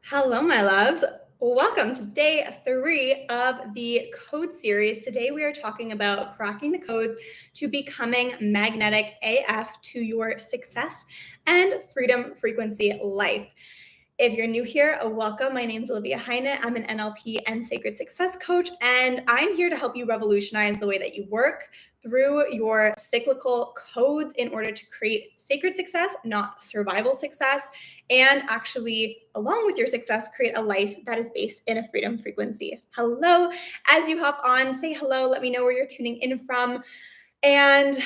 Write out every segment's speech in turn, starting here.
Hello, my loves. Welcome to day 3 of the code series. Today, we are talking about cracking the codes to becoming magnetic AF to your success and freedom frequency life. If you're new here, welcome. My name is Olivia Heine. I'm an NLP and sacred success coach, and I'm here to help you revolutionize the way that you work through your cyclical codes in order to create sacred success, not survival success, and actually, along with your success, create a life that is based in a freedom frequency. Hello. As you hop on, say hello. Let me know where you're tuning in from. And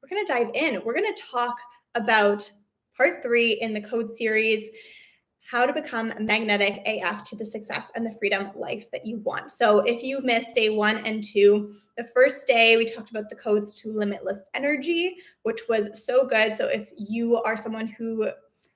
we're going to dive in. We're going to talk about part 3 in the code series, how to become magnetic AF to the success and the freedom life that you want. So if you've missed day 1 and 2, the first day we talked about the codes to limitless energy, which was so good. So if you are someone who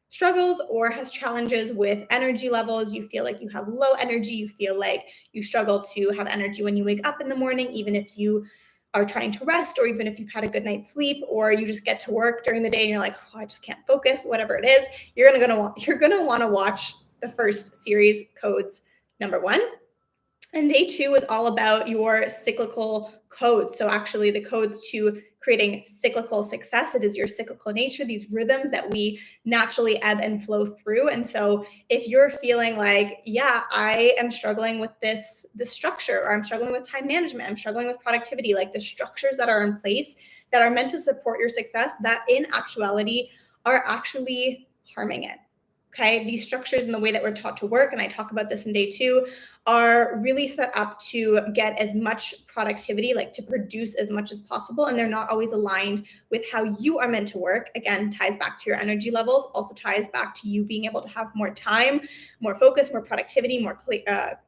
struggles or has challenges with energy levels, you feel like you have low energy, you feel like you struggle to have energy when you wake up in the morning, even if you are trying to rest, or even if you've had a good night's sleep, or you just get to work during the day and you're like, oh, I just can't focus, whatever it is, you're gonna want to watch the first series, codes number 1. And day 2 is all about your cyclical codes. So actually the codes to creating cyclical success. It is your cyclical nature, these rhythms that we naturally ebb and flow through. And so if you're feeling like, yeah, I am struggling with this structure, or I'm struggling with time management, I'm struggling with productivity, like the structures that are in place that are meant to support your success, that in actuality are actually harming it. Okay, these structures and the way that we're taught to work, and I talk about this in day 2, are really set up to get as much productivity, like to produce as much as possible, and they're not always aligned with how you are meant to work. Again, ties back to your energy levels, also ties back to you being able to have more time, more focus, more productivity, more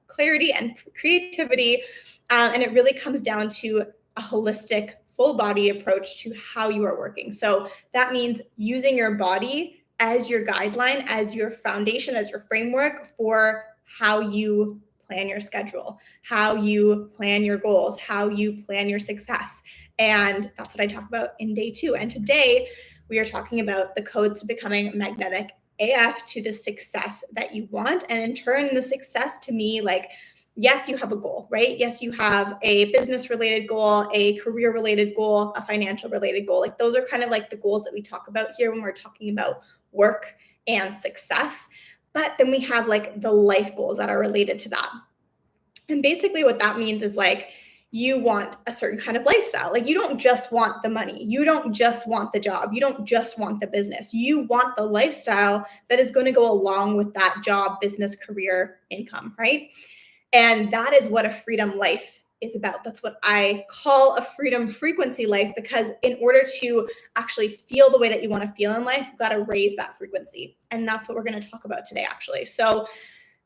clarity and creativity, and it really comes down to a holistic, full body approach to how you are working. So that means using your body as your guideline, as your foundation, as your framework for how you plan your schedule, how you plan your goals, how you plan your success. And that's what I talk about in day 2. And today we are talking about the codes to becoming magnetic AF to the success that you want. And in turn, the success to me, like, yes, you have a goal, right? Yes, you have a business related goal, a career related goal, a financial related goal. Like those are kind of like the goals that we talk about here when we're talking about work and success. But then we have like the life goals that are related to that. And basically what that means is like you want a certain kind of lifestyle. Like you don't just want the money. You don't just want the job. You don't just want the business. You want the lifestyle that is going to go along with that job, business, career, income, right? And that is what a freedom life is about. That's what I call a freedom frequency life, because in order to actually feel the way that you want to feel in life, you've got to raise that frequency. And that's what we're going to talk about today, actually. So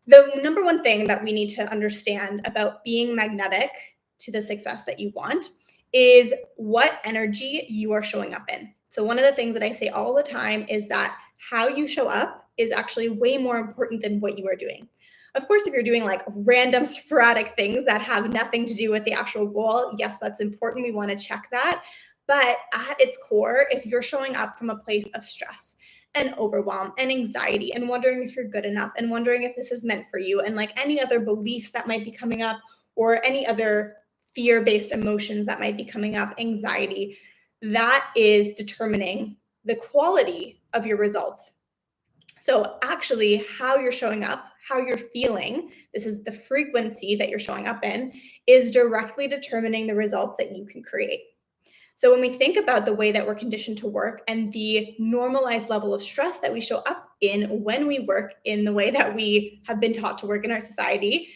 the number one thing that we need to understand about being magnetic to the success that you want is what energy you are showing up in. So one of the things that I say all the time is that how you show up is actually way more important than what you are doing. Of course, if you're doing like random sporadic things that have nothing to do with the actual goal, yes, that's important. We want to check that. But at its core, if you're showing up from a place of stress and overwhelm and anxiety and wondering if you're good enough and wondering if this is meant for you, and like any other beliefs that might be coming up or any other fear-based emotions that might be coming up, anxiety, that is determining the quality of your results. So actually how you're showing up, how you're feeling, this is the frequency that you're showing up in, is directly determining the results that you can create. So when we think about the way that we're conditioned to work and the normalized level of stress that we show up in when we work in the way that we have been taught to work in our society,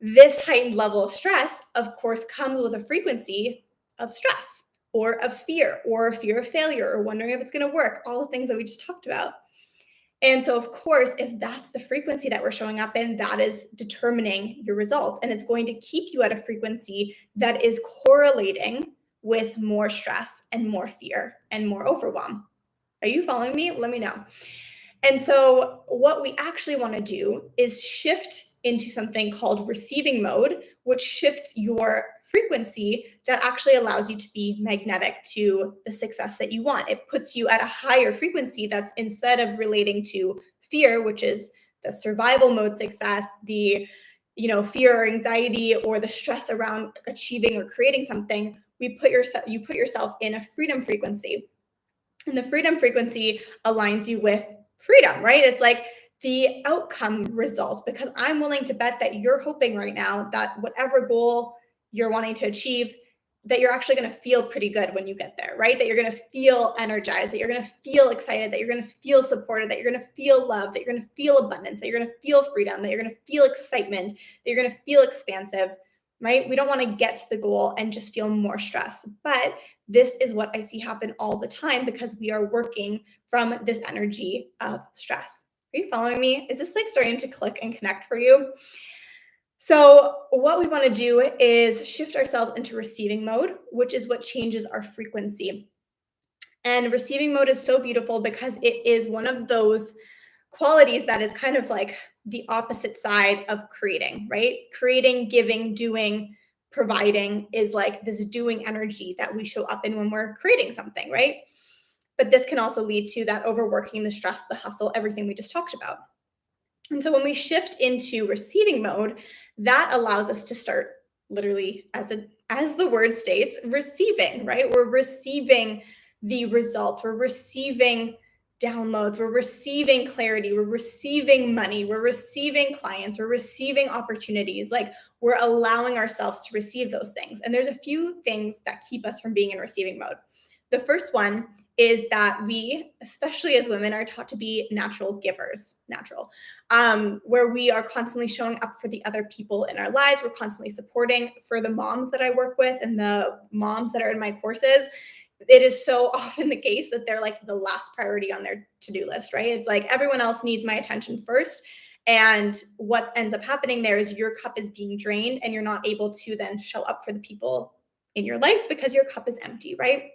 this heightened level of stress, of course, comes with a frequency of stress or of fear of failure or wondering if it's going to work, all the things that we just talked about. And so, of course, if that's the frequency that we're showing up in, that is determining your results. And it's going to keep you at a frequency that is correlating with more stress and more fear and more overwhelm. Are you following me? Let me know. And so what we actually want to do is shift into something called receiving mode, which shifts your frequency that actually allows you to be magnetic to the success that you want. It puts you at a higher frequency that's, instead of relating to fear, which is the survival mode success, the fear or anxiety or the stress around achieving or creating something, you put yourself in a freedom frequency. And the freedom frequency aligns you with freedom, right? It's like the outcome results, because I'm willing to bet that you're hoping right now that whatever goal you're wanting to achieve, that you're actually going to feel pretty good when you get there, right? That you're going to feel energized, that you're going to feel excited, that you're going to feel supported, that you're going to feel love, that you're going to feel abundance, that you're going to feel freedom, that you're going to feel excitement, that you're going to feel expansive, right? We don't want to get to the goal and just feel more stress. But this is what I see happen all the time because we are working from this energy of stress. Are you following me? Is this like starting to click and connect for you? So what we want to do is shift ourselves into receiving mode, which is what changes our frequency. And receiving mode is so beautiful because it is one of those qualities that is kind of like the opposite side of creating, right? Creating, giving, doing, providing is like this doing energy that we show up in when we're creating something, right? But this can also lead to that overworking, the stress, the hustle, everything we just talked about. And so when we shift into receiving mode, that allows us to start literally, as the word states, receiving, right? We're receiving the results, we're receiving downloads, we're receiving clarity, we're receiving money, we're receiving clients, we're receiving opportunities. Like we're allowing ourselves to receive those things. And there's a few things that keep us from being in receiving mode. The first one is that we, especially as women, are taught to be natural givers, where we are constantly showing up for the other people in our lives. We're constantly supporting. For the moms that I work with and the moms that are in my courses, it is so often the case that they're like the last priority on their to-do list, right? It's like everyone else needs my attention first. And what ends up happening there is your cup is being drained and you're not able to then show up for the people in your life because your cup is empty, right?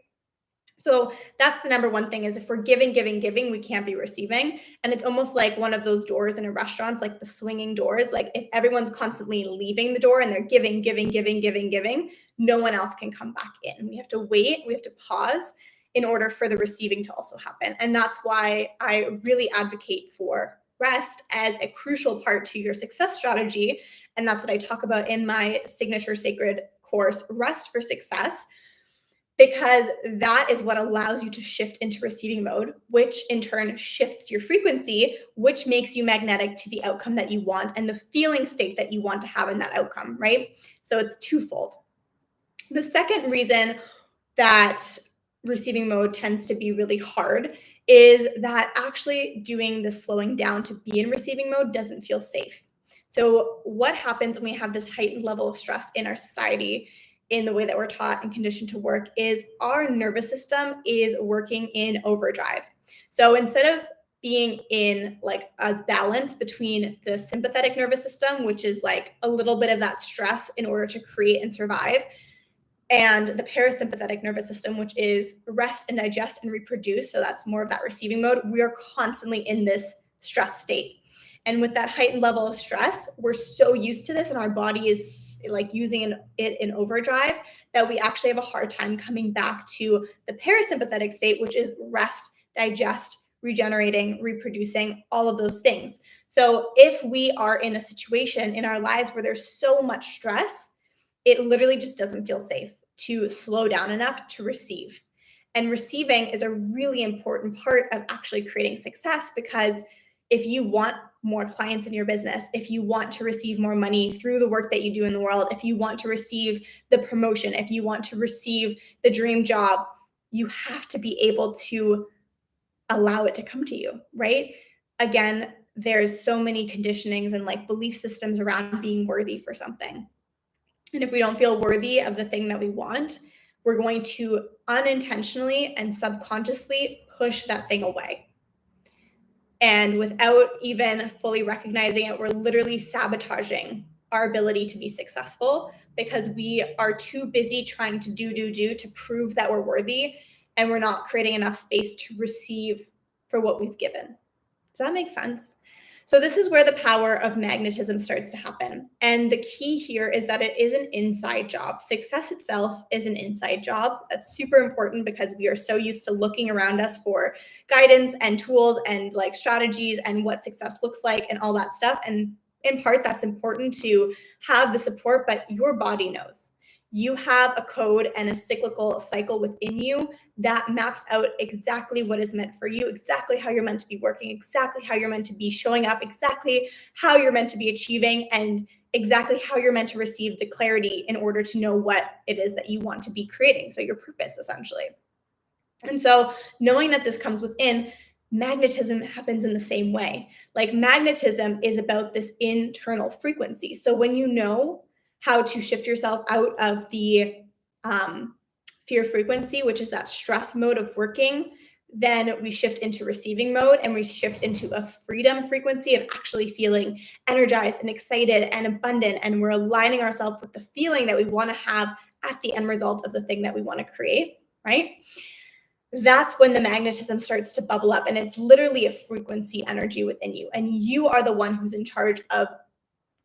So that's the number one thing, is if we're giving, we can't be receiving. And it's almost like one of those doors in a restaurant, like the swinging doors. Like if everyone's constantly leaving the door and they're giving, no one else can come back in. We have to wait, we have to pause in order for the receiving to also happen. And that's why I really advocate for rest as a crucial part to your success strategy. And that's what I talk about in my signature sacred course, Rest for Success, because that is what allows you to shift into receiving mode, which in turn shifts your frequency, which makes you magnetic to the outcome that you want and the feeling state that you want to have in that outcome, right? So it's twofold. The second reason that receiving mode tends to be really hard is that actually doing the slowing down to be in receiving mode doesn't feel safe. So what happens when we have this heightened level of stress in our society, in the way that we're taught and conditioned to work, is our nervous system is working in overdrive. So instead of being in like a balance between the sympathetic nervous system, which is like a little bit of that stress in order to create and survive, and the parasympathetic nervous system, which is rest and digest and reproduce, so that's more of that receiving mode, we are constantly in this stress state. And with that heightened level of stress, we're so used to this and our body is like using it in overdrive that we actually have a hard time coming back to the parasympathetic state, which is rest, digest, regenerating, reproducing, all of those things. So if we are in a situation in our lives where there's so much stress, it literally just doesn't feel safe to slow down enough to receive. And receiving is a really important part of actually creating success, because if you want more clients in your business, if you want to receive more money through the work that you do in the world, if you want to receive the promotion, if you want to receive the dream job, you have to be able to allow it to come to you, right? Again, there's so many conditionings and like belief systems around being worthy for something. And if we don't feel worthy of the thing that we want, we're going to unintentionally and subconsciously push that thing away. And without even fully recognizing it, we're literally sabotaging our ability to be successful because we are too busy trying to do to prove that we're worthy, and we're not creating enough space to receive for what we've given. Does that make sense? So this is where the power of magnetism starts to happen. And the key here is that it is an inside job. Success itself is an inside job. That's super important because we are so used to looking around us for guidance and tools and like strategies and what success looks like and all that stuff. And in part, that's important to have the support, but your body knows. You have a code and a cyclical cycle within you that maps out exactly what is meant for you, exactly how you're meant to be working, exactly how you're meant to be showing up, exactly how you're meant to be achieving, and exactly how you're meant to receive the clarity in order to know what it is that you want to be creating. So, your purpose, essentially. And so, knowing that this comes within, magnetism happens in the same way. Like, magnetism is about this internal frequency. So, when you know how to shift yourself out of the fear frequency, which is that stress mode of working, then we shift into receiving mode and we shift into a freedom frequency of actually feeling energized and excited and abundant. And we're aligning ourselves with the feeling that we want to have at the end result of the thing that we want to create, right? That's when the magnetism starts to bubble up, and it's literally a frequency energy within you. And you are the one who's in charge of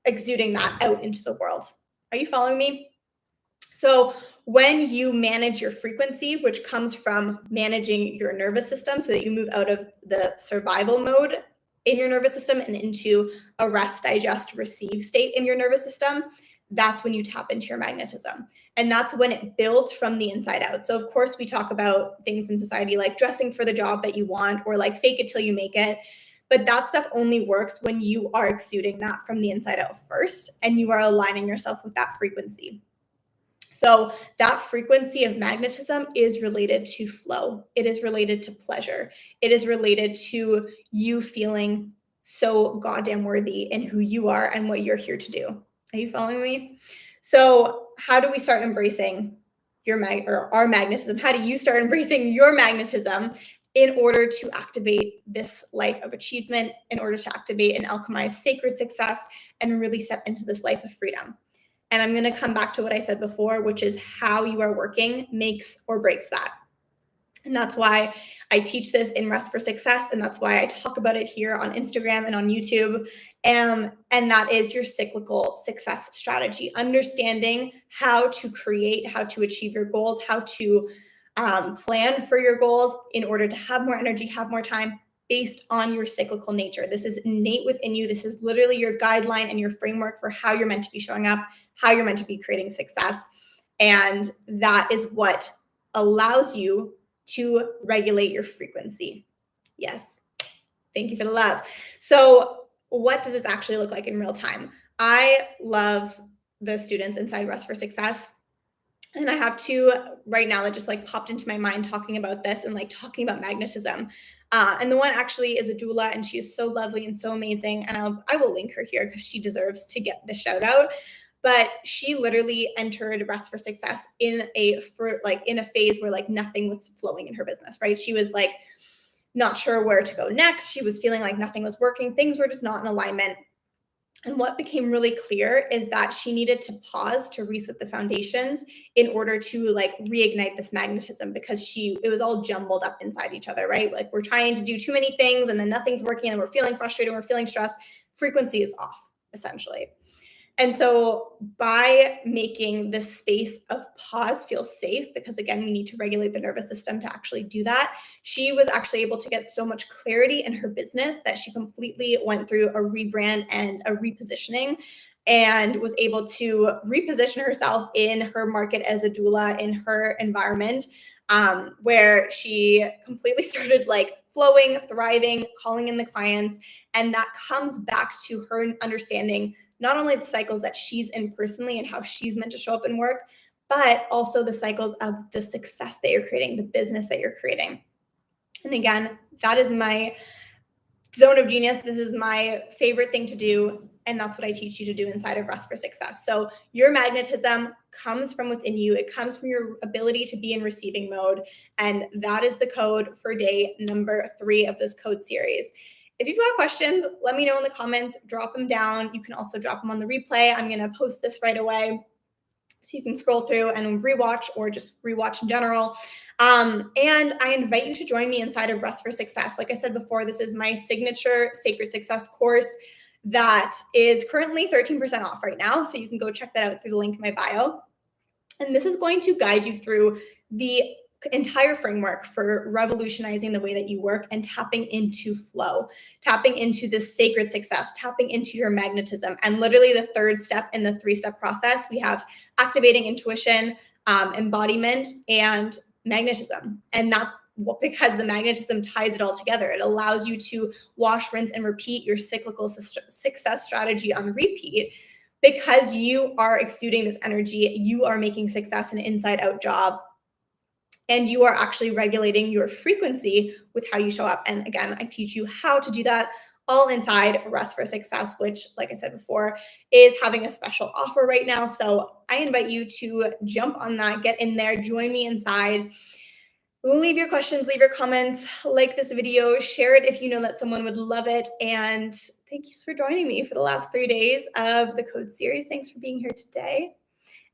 exuding that out into the world. Are you following me? So when you manage your frequency, which comes from managing your nervous system so that you move out of the survival mode in your nervous system and into a rest, digest, receive state in your nervous system, that's when you tap into your magnetism. And that's when it builds from the inside out. So of course we talk about things in society like dressing for the job that you want or like fake it till you make it. But that stuff only works when you are exuding that from the inside out first and you are aligning yourself with that frequency. So that frequency of magnetism is related to flow. It is related to pleasure. It is related to you feeling so goddamn worthy in who you are and what you're here to do. Are you following me? So how do we start embracing our magnetism? How do you start embracing your magnetism in order to activate this life of achievement, in order to activate and alchemize sacred success and really step into this life of freedom? And I'm going to come back to what I said before, which is how you are working makes or breaks that. And that's why I teach this in Rest for Success. And that's why I talk about it here on Instagram and on YouTube. And that is your cyclical success strategy, understanding how to create, how to achieve your goals, how to plan for your goals in order to have more energy, have more time based on your cyclical nature. This is innate within you. This is literally your guideline and your framework for how you're meant to be showing up, how you're meant to be creating success. And that is what allows you to regulate your frequency. Yes. Thank you for the love. So what does this actually look like in real time? I love the students inside Rest for Success. And I have two right now that just like popped into my mind talking about this and like talking about magnetism. And the one actually is a doula, and she is so lovely and so amazing. And I will link her here because she deserves to get the shout out. But she literally entered Rest for Success in a phase where like nothing was flowing in her business, right? She was like not sure where to go next. She was feeling like nothing was working. Things were just not in alignment. And what became really clear is that she needed to pause to reset the foundations in order to like reignite this magnetism, because it was all jumbled up inside each other, right? Like we're trying to do too many things and then nothing's working and we're feeling frustrated, we're feeling stressed. Frequency is off, essentially. And so by making this space of pause feel safe, because again, we need to regulate the nervous system to actually do that, she was actually able to get so much clarity in her business that she completely went through a rebrand and a repositioning and was able to reposition herself in her market as a doula, in her environment, where she completely started like flowing, thriving, calling in the clients. And that comes back to her understanding not only the cycles that she's in personally and how she's meant to show up and work, but also the cycles of the success that you're creating, the business that you're creating. And again, that is my zone of genius. This is my favorite thing to do. And that's what I teach you to do inside of Rest for Success. So your magnetism comes from within you. It comes from your ability to be in receiving mode. And that is the code for day number 3 of this code series. If you've got questions, let me know in the comments, drop them down. You can also drop them on the replay. I'm going to post this right away. So you can scroll through and rewatch or just rewatch in general. And I invite you to join me inside of Rest for Success. Like I said before, this is my signature Sacred Success course that is currently 13% off right now. So you can go check that out through the link in my bio. And this is going to guide you through the entire framework for revolutionizing the way that you work and tapping into flow, tapping into this sacred success, tapping into your magnetism. And literally the third step in the 3-step process, we have activating intuition, embodiment, and magnetism. And that's because the magnetism ties it all together. It allows you to wash, rinse, and repeat your cyclical success strategy on repeat. Because you are exuding this energy, you are making success an inside out job, and you are actually regulating your frequency with how you show up. And again, I teach you how to do that all inside Rest for Success, which, like I said before, is having a special offer right now. So I invite you to jump on that, get in there, join me inside. Leave your questions, leave your comments, like this video, share it if you know that someone would love it. And thank you for joining me for the last 3 days of the Code series. Thanks for being here today.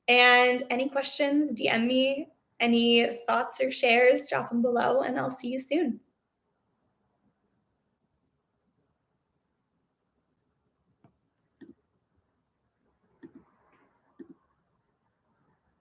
And any questions, DM me. Any thoughts or shares, drop them below, and I'll see you soon.